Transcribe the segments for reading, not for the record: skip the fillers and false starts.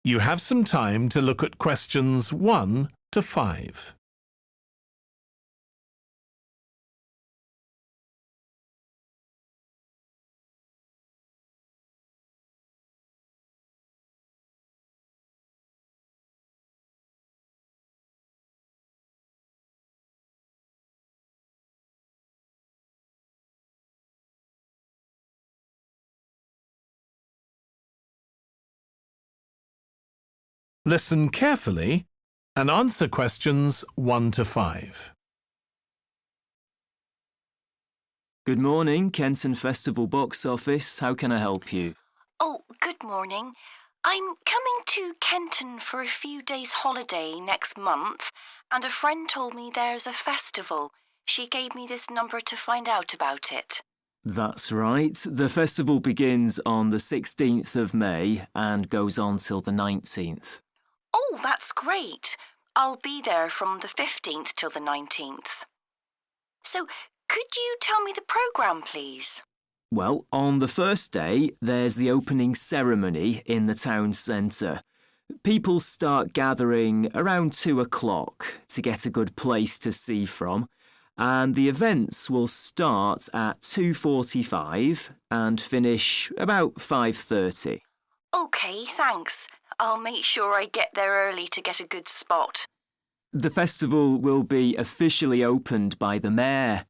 You have some time to look at questions 1 to 5. Listen carefully and answer questions 1 to 5. Good morning, Kenton Festival Box Office. How can I help you? Oh, good morning. I'm coming to Kenton for a few days' holiday next month, and a friend told me there's a festival. She gave me this number to find out about it. That's right. The festival begins on the 16th of May and goes on till the 19th. Oh, that's great. I'll be there from the 15th till the 19th. So, could you tell me the programme, please? Well, on the first day, there's the opening ceremony in the town centre. People start gathering around 2 o'clock to get a good place to see from, and the events will start at 2:45 and finish about 5:30. OK, thanks. I'll make sure I get there early to get a good spot. The festival will be officially opened by the mayor.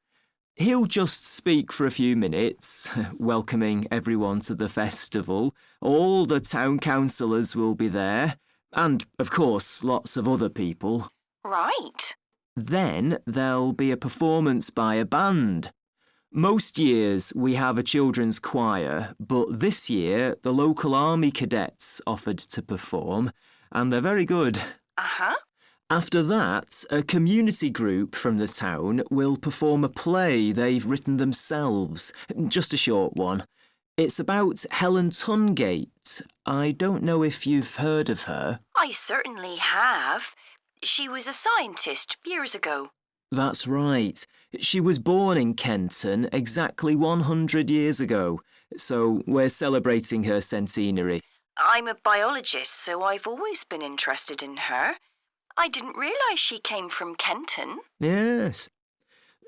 He'll just speak for a few minutes, welcoming everyone to the festival. All the town councillors will be there, and, of course, lots of other people. Right. Then there'll be a performance by a band. Most years we have a children's choir, but this year the local army cadets offered to perform, and they're very good. Uh-huh. After that, a community group from the town will perform a play they've written themselves, just a short one. It's about Helen Tungate. I don't know if you've heard of her. I certainly have. She was a scientist years ago. That's right. She was born in Kenton exactly 100 years ago, so we're celebrating her centenary. I'm a biologist, so I've always been interested in her. I didn't realise she came from Kenton. Yes.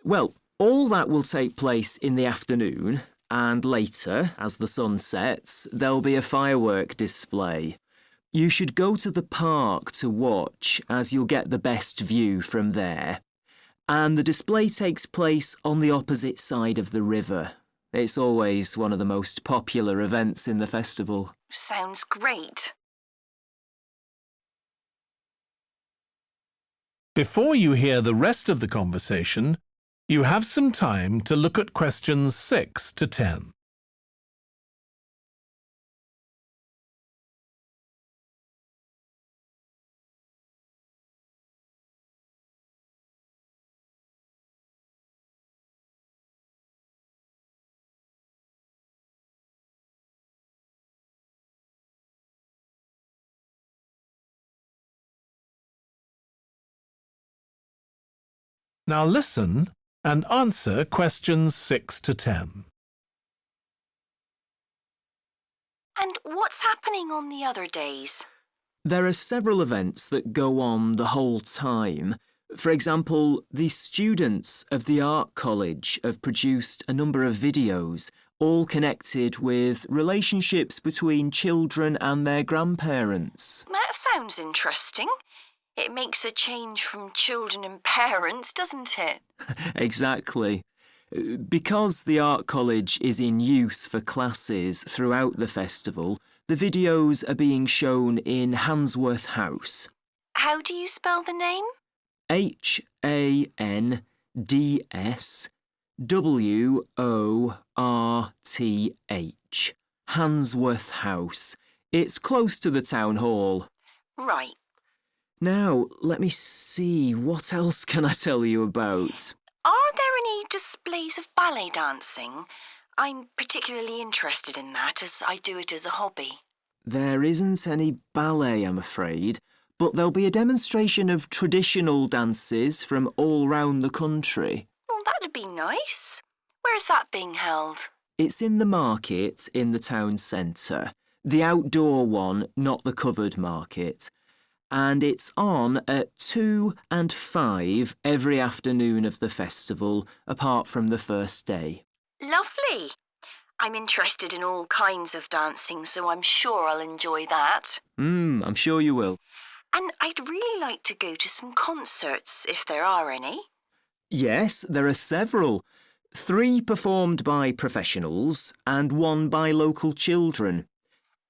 Well, all that will take place in the afternoon, and later, as the sun sets, there'll be a firework display. You should go to the park to watch, as you'll get the best view from there. And the display takes place on the opposite side of the river. It's always one of the most popular events in the festival. Sounds great. Before you hear the rest of the conversation, you have some time to look at questions 6 to 10. Now listen and answer questions 6 to 10. And what's happening on the other days? There are several events that go on the whole time. For example, the students of the art college have produced a number of videos, all connected with relationships between children and their grandparents. That sounds interesting. It makes a change from children and parents, doesn't it? Exactly. Because the art college is in use for classes throughout the festival, the videos are being shown in Handsworth House. How do you spell the name? Handsworth. Handsworth House. It's close to the town hall. Right. Now, let me see, what else can I tell you about? Are there any displays of ballet dancing? I'm particularly interested in that, as I do it as a hobby. There isn't any ballet, I'm afraid, but there'll be a demonstration of traditional dances from all round the country. Well, that'd be nice. Where's that being held? It's in the market in the town centre. The outdoor one, not the covered market. And it's on at 2 and 5 every afternoon of the festival, apart from the first day. Lovely. I'm interested in all kinds of dancing, so I'm sure I'll enjoy that. I'm sure you will. And I'd really like to go to some concerts, if there are any. Yes, there are several. 3 performed by professionals and 1 by local children.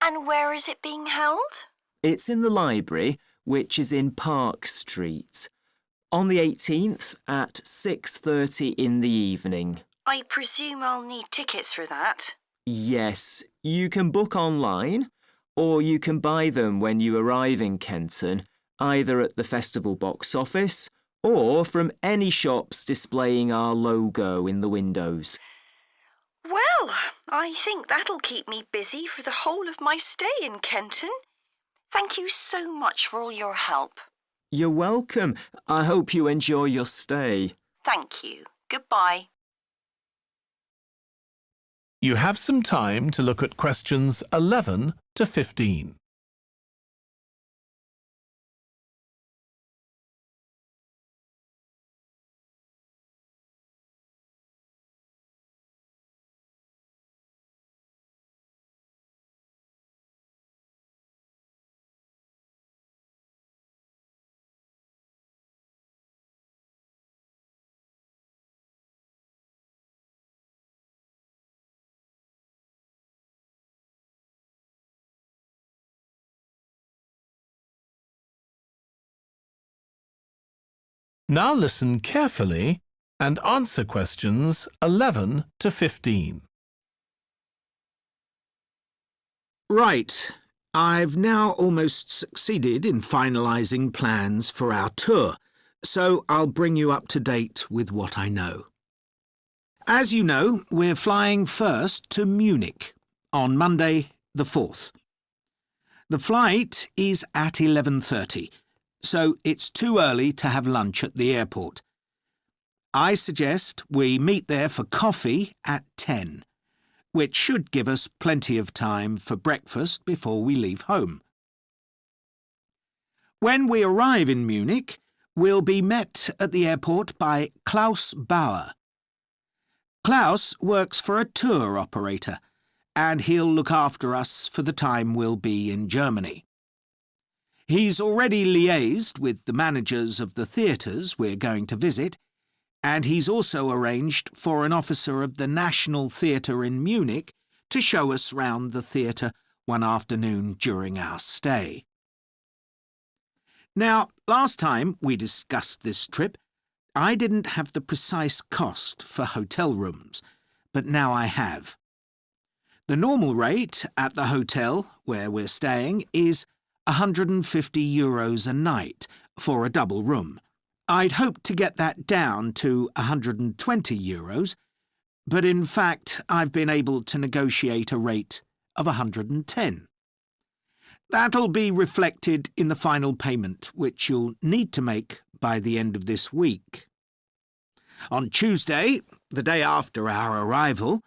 And where is it being held? It's in the library, which is in Park Street. On the 18th at 6:30 in the evening. I presume I'll need tickets for that. Yes, you can book online, or you can buy them when you arrive in Kenton, either at the festival box office or from any shops displaying our logo in the windows. Well, I think that'll keep me busy for the whole of my stay in Kenton. Thank you so much for all your help. You're welcome. I hope you enjoy your stay. Thank you. Goodbye. You have some time to look at questions 11 to 15. Now listen carefully and answer questions 11 to 15. Right. I've now almost succeeded in finalising plans for our tour, so I'll bring you up to date with what I know. As you know, we're flying first to Munich on Monday the 4th. The flight is at 11:30, so it's too early to have lunch at the airport. I suggest we meet there for coffee at 10, which should give us plenty of time for breakfast before we leave home. When we arrive in Munich, we'll be met at the airport by Klaus Bauer. Klaus works for a tour operator, and he'll look after us for the time we'll be in Germany. He's already liaised with the managers of the theatres we're going to visit, and he's also arranged for an officer of the National Theatre in Munich to show us round the theatre one afternoon during our stay. Now, last time we discussed this trip, I didn't have the precise cost for hotel rooms, but now I have. The normal rate at the hotel where we're staying is €150 a night for a double room. I'd hoped to get that down to €120, but in fact I've been able to negotiate a rate of €110. That'll be reflected in the final payment, which you'll need to make by the end of this week. On Tuesday, the day after our arrival,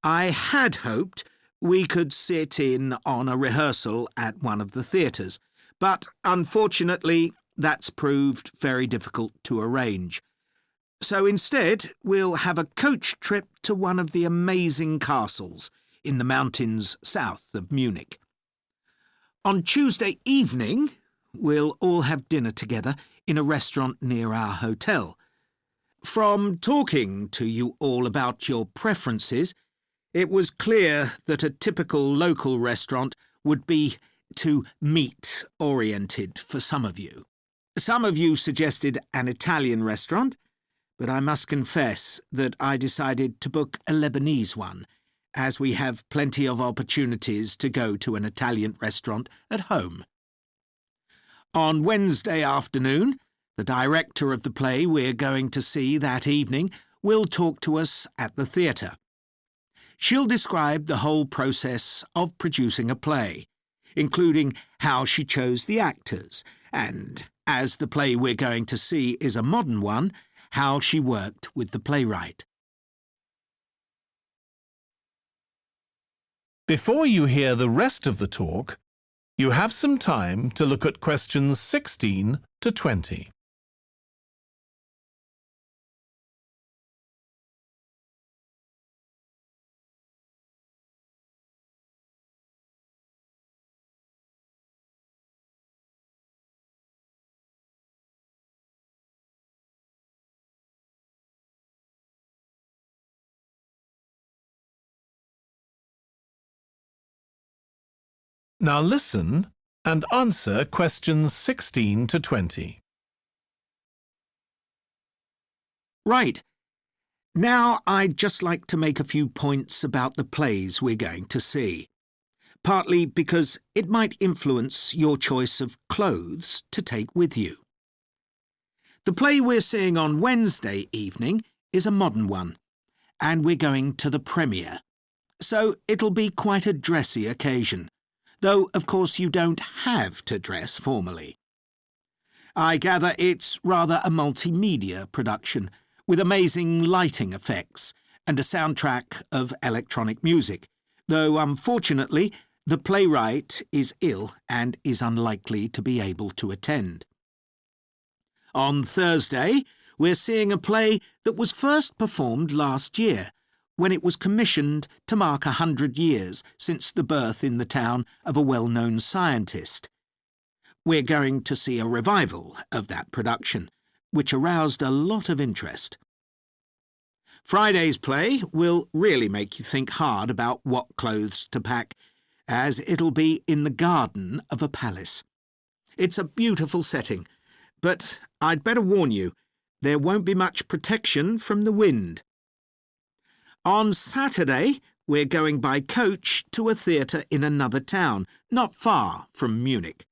I had hoped we could sit in on a rehearsal at one of the theatres, but unfortunately that's proved very difficult to arrange. So instead, we'll have a coach trip to one of the amazing castles in the mountains south of Munich. On Tuesday evening, we'll all have dinner together in a restaurant near our hotel. From talking to you all about your preferences, it was clear that a typical local restaurant would be too meat-oriented for some of you. Some of you suggested an Italian restaurant, but I must confess that I decided to book a Lebanese one, as we have plenty of opportunities to go to an Italian restaurant at home. On Wednesday afternoon, the director of the play we're going to see that evening will talk to us at the theatre. She'll describe the whole process of producing a play, including how she chose the actors, and, as the play we're going to see is a modern one, how she worked with the playwright. Before you hear the rest of the talk, you have some time to look at questions 16 to 20. Now listen and answer questions 16 to 20. Right. Now I'd just like to make a few points about the plays we're going to see, partly because it might influence your choice of clothes to take with you. The play we're seeing on Wednesday evening is a modern one, and we're going to the premiere, so it'll be quite a dressy occasion, though of course you don't have to dress formally. I gather it's rather a multimedia production, with amazing lighting effects and a soundtrack of electronic music, though unfortunately the playwright is ill and is unlikely to be able to attend. On Thursday, we're seeing a play that was first performed last year, when it was commissioned to mark 100 years since the birth in the town of a well-known scientist. We're going to see a revival of that production, which aroused a lot of interest. Friday's play will really make you think hard about what clothes to pack, as it'll be in the garden of a palace. It's a beautiful setting, but I'd better warn you, there won't be much protection from the wind. On Saturday, we're going by coach to a theatre in another town, not far from Munich.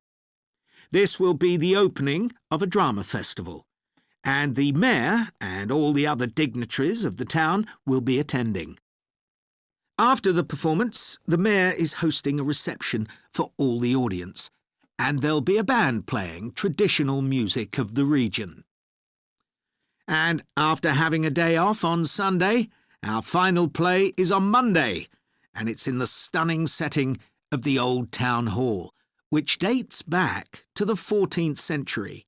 This will be the opening of a drama festival, and the mayor and all the other dignitaries of the town will be attending. After the performance, the mayor is hosting a reception for all the audience, and there'll be a band playing traditional music of the region. And after having a day off on Sunday, our final play is on Monday, and it's in the stunning setting of the Old Town Hall, which dates back to the 14th century.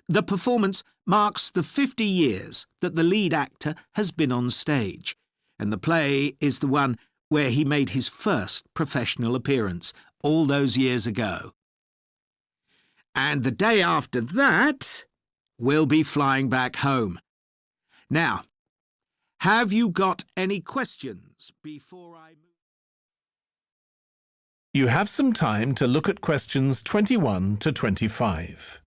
The performance marks the 50 years that the lead actor has been on stage, and the play is the one where he made his first professional appearance all those years ago. And the day after that, we'll be flying back home. Now, have you got any questions before I move? You have some time to look at questions 21 to 25.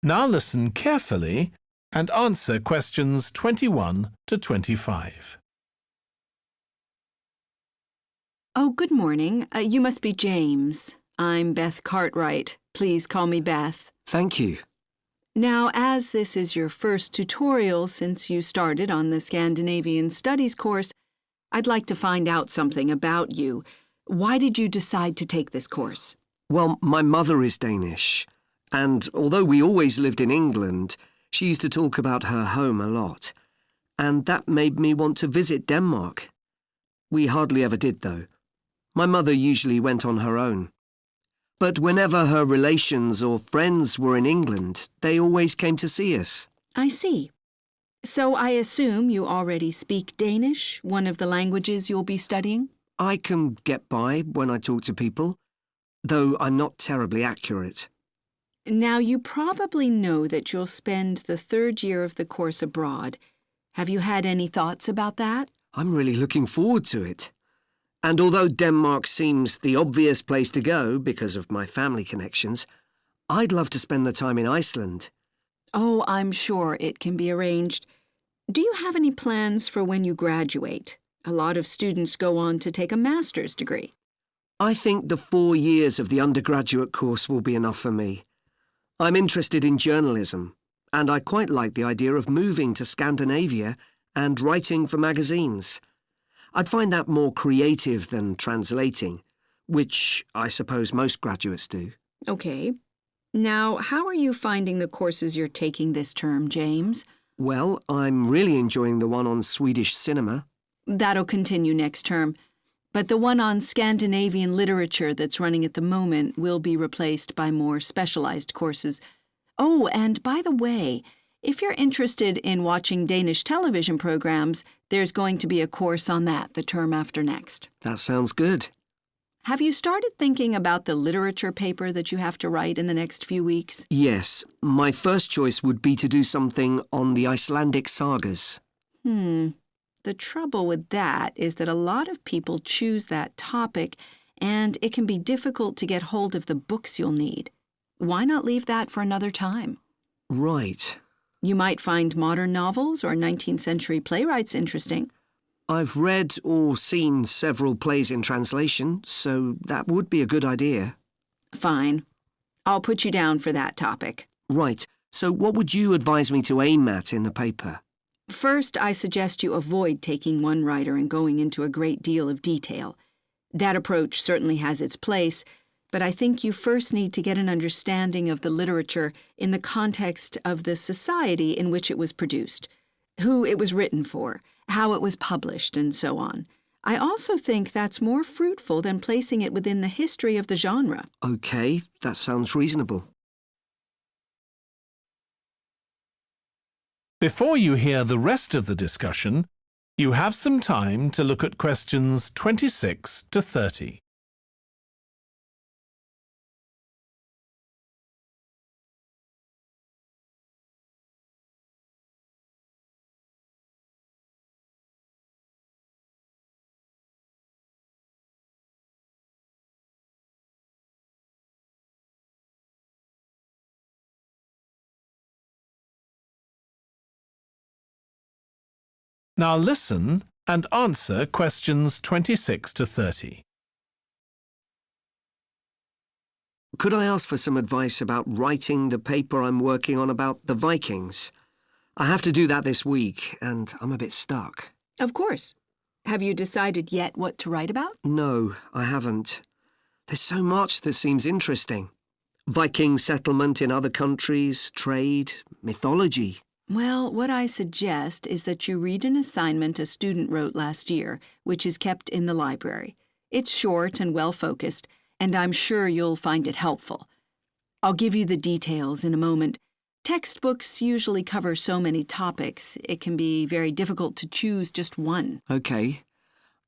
Now listen carefully and answer questions 21 to 25. Oh, good morning. You must be James. I'm Beth Cartwright. Please call me Beth. Thank you. Now, as this is your first tutorial since you started on the Scandinavian Studies course, I'd like to find out something about you. Why did you decide to take this course? Well, my mother is Danish, and although we always lived in England, she used to talk about her home a lot, and that made me want to visit Denmark. We hardly ever did, though. My mother usually went on her own. But whenever her relations or friends were in England, they always came to see us. I see. So I assume you already speak Danish, one of the languages you'll be studying? I can get by when I talk to people, though I'm not terribly accurate. Now, you probably know that you'll spend the third year of the course abroad. Have you had any thoughts about that? I'm really looking forward to it. And although Denmark seems the obvious place to go because of my family connections, I'd love to spend the time in Iceland. Oh, I'm sure it can be arranged. Do you have any plans for when you graduate? A lot of students go on to take a master's degree. I think the 4 years of the undergraduate course will be enough for me. I'm interested in journalism, and I quite like the idea of moving to Scandinavia and writing for magazines. I'd find that more creative than translating, which I suppose most graduates do. Okay. Now, how are you finding the courses you're taking this term, James? Well, I'm really enjoying the one on Swedish cinema. That'll continue next term. But the one on Scandinavian literature that's running at the moment will be replaced by more specialized courses. Oh, and by the way, if you're interested in watching Danish television programs, there's going to be a course on that the term after next. That sounds good. Have you started thinking about the literature paper that you have to write in the next few weeks? Yes, my first choice would be to do something on the Icelandic sagas. The trouble with that is that a lot of people choose that topic, and it can be difficult to get hold of the books you'll need. Why not leave that for another time? Right. You might find modern novels or 19th century playwrights interesting. I've read or seen several plays in translation, so that would be a good idea. Fine. I'll put you down for that topic. Right, so what would you advise me to aim at in the paper? First, I suggest you avoid taking one writer and going into a great deal of detail. That approach certainly has its place, but I think you first need to get an understanding of the literature in the context of the society in which it was produced, who it was written for, how it was published, and so on. I also think that's more fruitful than placing it within the history of the genre. Okay, that sounds reasonable. Before you hear the rest of the discussion, you have some time to look at questions 26 to 30. Now listen and answer questions 26 to 30. Could I ask for some advice about writing the paper I'm working on about the Vikings? I have to do that this week, and I'm a bit stuck. Of course. Have you decided yet what to write about? No, I haven't. There's so much that seems interesting. Viking settlement in other countries, trade, mythology. Well, what I suggest is that you read an assignment a student wrote last year, which is kept in the library. It's short and well-focused, and I'm sure you'll find it helpful. I'll give you the details in a moment. Textbooks usually cover so many topics, it can be very difficult to choose just one. Okay.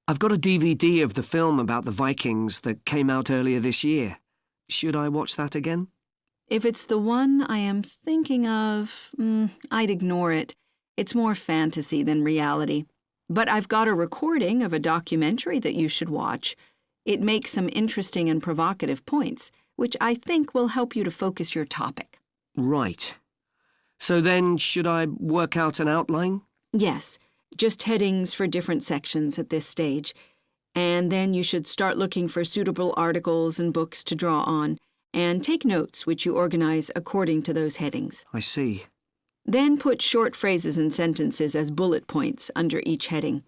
I've got a DVD of the film about the Vikings that came out earlier this year. Should I watch that again? If it's the one I am thinking of, I'd ignore it. It's more fantasy than reality. But I've got a recording of a documentary that you should watch. It makes some interesting and provocative points, which I think will help you to focus your topic. Right. So then, should I work out an outline? Yes, just headings for different sections at this stage. And then you should start looking for suitable articles and books to draw on, and take notes which you organize according to those headings. I see. Then put short phrases and sentences as bullet points under each heading.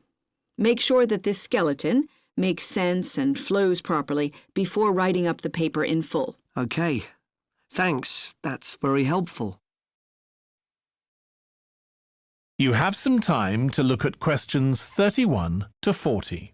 Make sure that this skeleton makes sense and flows properly before writing up the paper in full. Okay. Thanks. That's very helpful. You have some time to look at questions 31 to 40.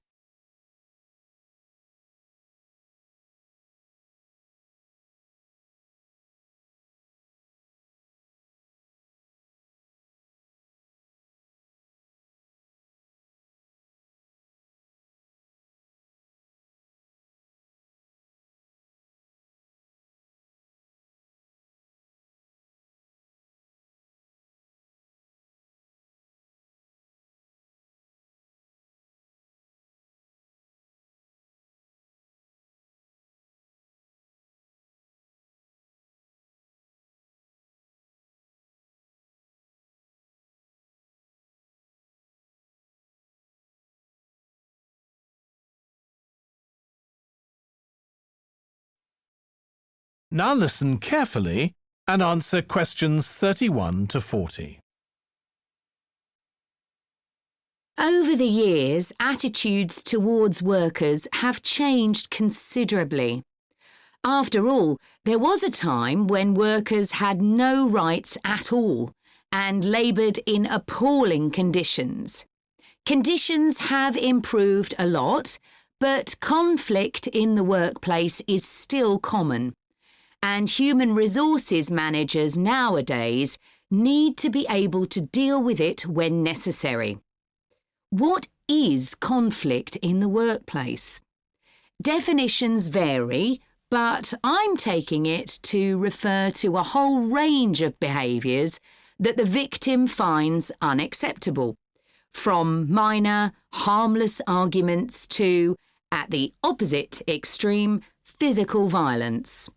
Now listen carefully and answer questions 31 to 40. Over the years, attitudes towards workers have changed considerably. After all, there was a time when workers had no rights at all and laboured in appalling conditions. Conditions have improved a lot, but conflict in the workplace is still common, and human resources managers nowadays need to be able to deal with it when necessary. What is conflict in the workplace? Definitions vary, but I'm taking it to refer to a whole range of behaviours that the victim finds unacceptable, from minor, harmless arguments to, at the opposite extreme, physical violence.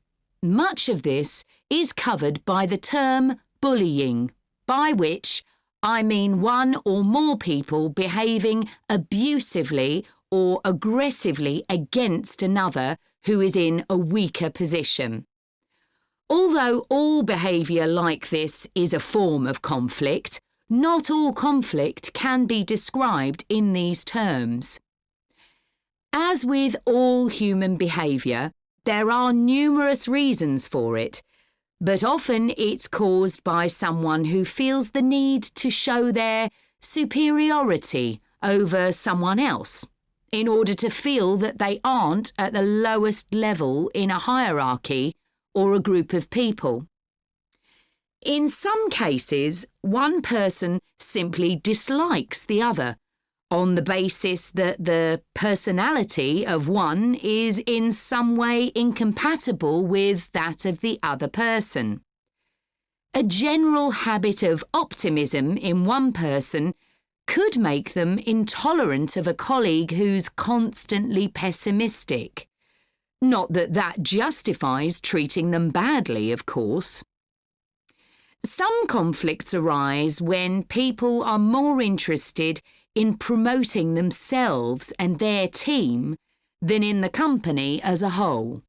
Much of this is covered by the term bullying, by which I mean one or more people behaving abusively or aggressively against another who is in a weaker position. Although all behaviour like this is a form of conflict, not all conflict can be described in these terms. As with all human behaviour, there are numerous reasons for it, but often it's caused by someone who feels the need to show their superiority over someone else, in order to feel that they aren't at the lowest level in a hierarchy or a group of people. In some cases, one person simply dislikes the other, on the basis that the personality of one is in some way incompatible with that of the other person. A general habit of optimism in one person could make them intolerant of a colleague who's constantly pessimistic. Not that that justifies treating them badly, of course. Some conflicts arise when people are more interested in promoting themselves and their team than in the company as a whole.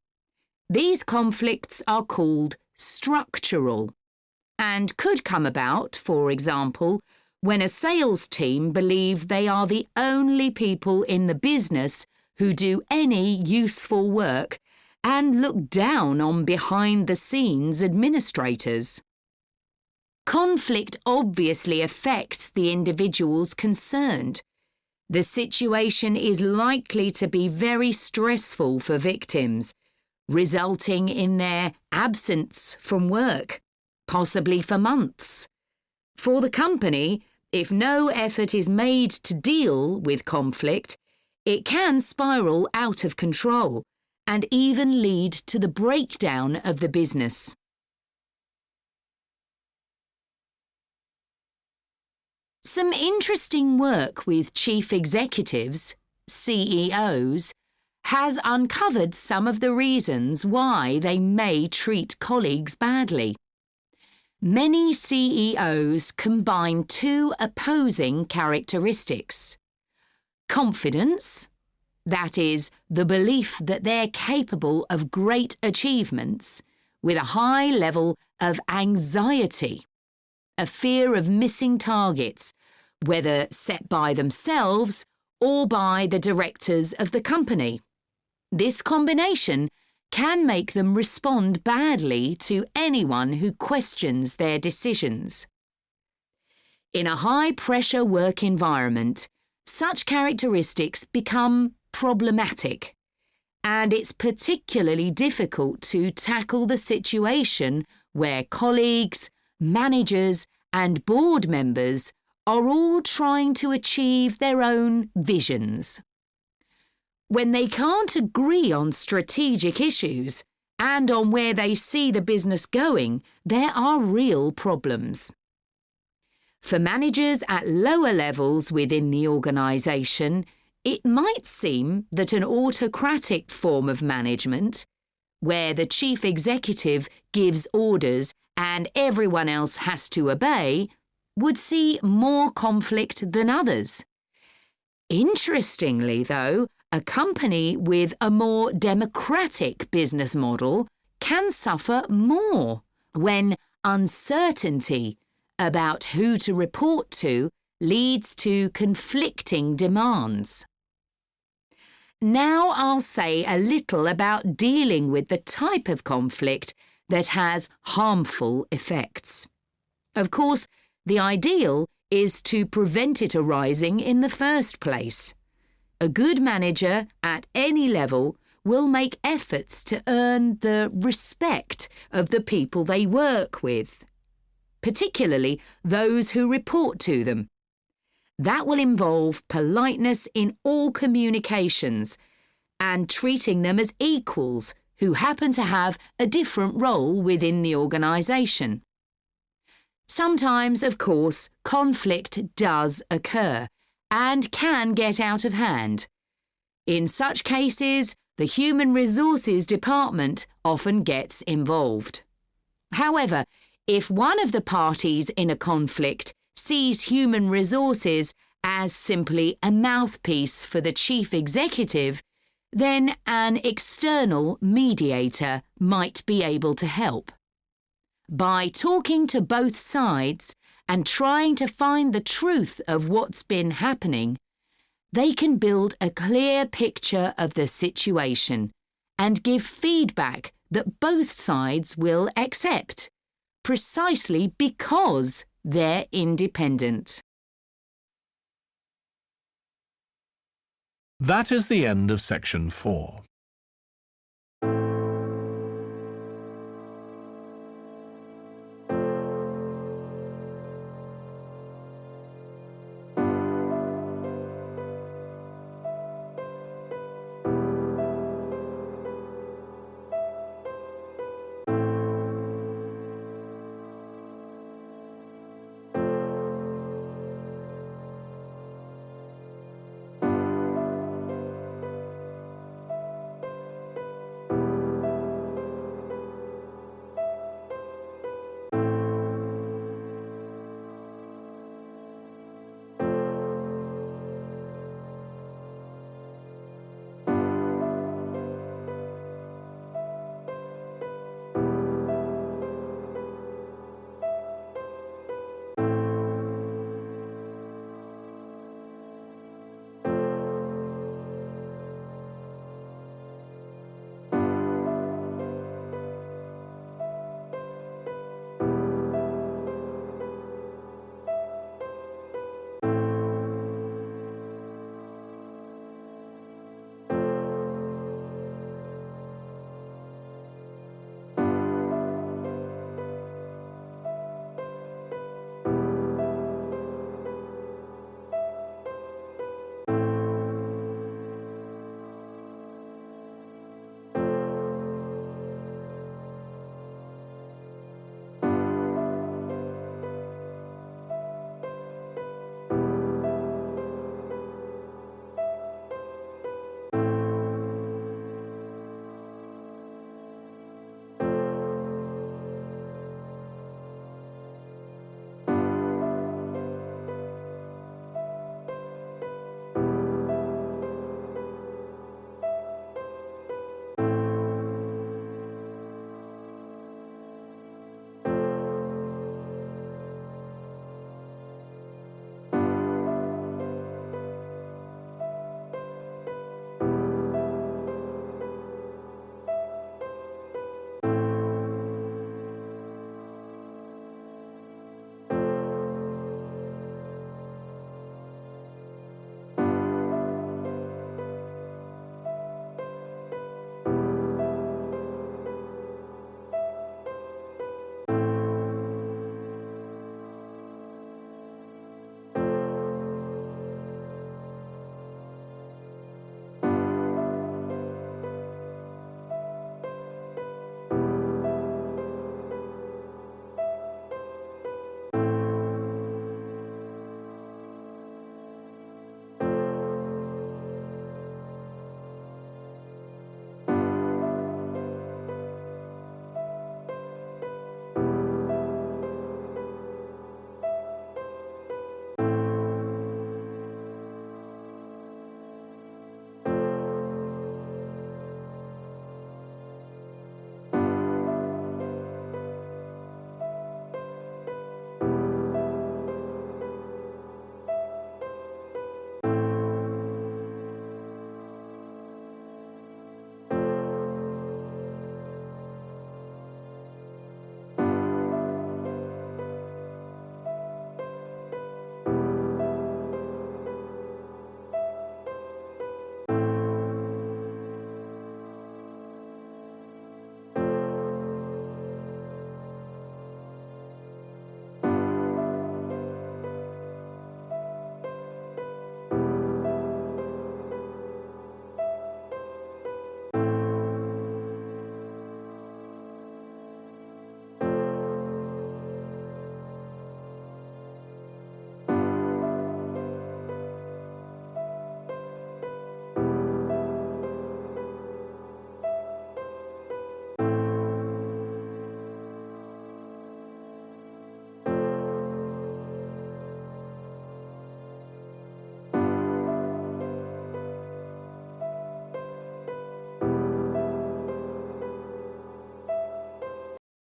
These conflicts are called structural and could come about, for example, when a sales team believe they are the only people in the business who do any useful work and look down on behind-the-scenes administrators. Conflict obviously affects the individuals concerned. The situation is likely to be very stressful for victims, resulting in their absence from work, possibly for months. For the company, if no effort is made to deal with conflict, it can spiral out of control and even lead to the breakdown of the business. Some interesting work with chief executives, CEOs, has uncovered some of the reasons why they may treat colleagues badly. Many CEOs combine two opposing characteristics: confidence, that is, the belief that they're capable of great achievements, with a high level of anxiety, a fear of missing targets, whether set by themselves or by the directors of the company. This combination can make them respond badly to anyone who questions their decisions. In a high-pressure work environment, such characteristics become problematic, and it's particularly difficult to tackle the situation where colleagues, managers, and board members are all trying to achieve their own visions. When they can't agree on strategic issues and on where they see the business going, there are real problems. For managers at lower levels within the organisation, it might seem that an autocratic form of management, where the chief executive gives orders and everyone else has to obey, would see more conflict than others. Interestingly, though, a company with a more democratic business model can suffer more when uncertainty about who to report to leads to conflicting demands. Now I'll say a little about dealing with the type of conflict that has harmful effects. Of course, the ideal is to prevent it arising in the first place. A good manager at any level will make efforts to earn the respect of the people they work with, particularly those who report to them. That will involve politeness in all communications and treating them as equals who happen to have a different role within the organisation. Sometimes, of course, conflict does occur and can get out of hand. In such cases, the Human Resources Department often gets involved. However, if one of the parties in a conflict sees human resources as simply a mouthpiece for the chief executive, then an external mediator might be able to help. By talking to both sides and trying to find the truth of what's been happening, they can build a clear picture of the situation and give feedback that both sides will accept, precisely because they're independent. That is the end of section 4.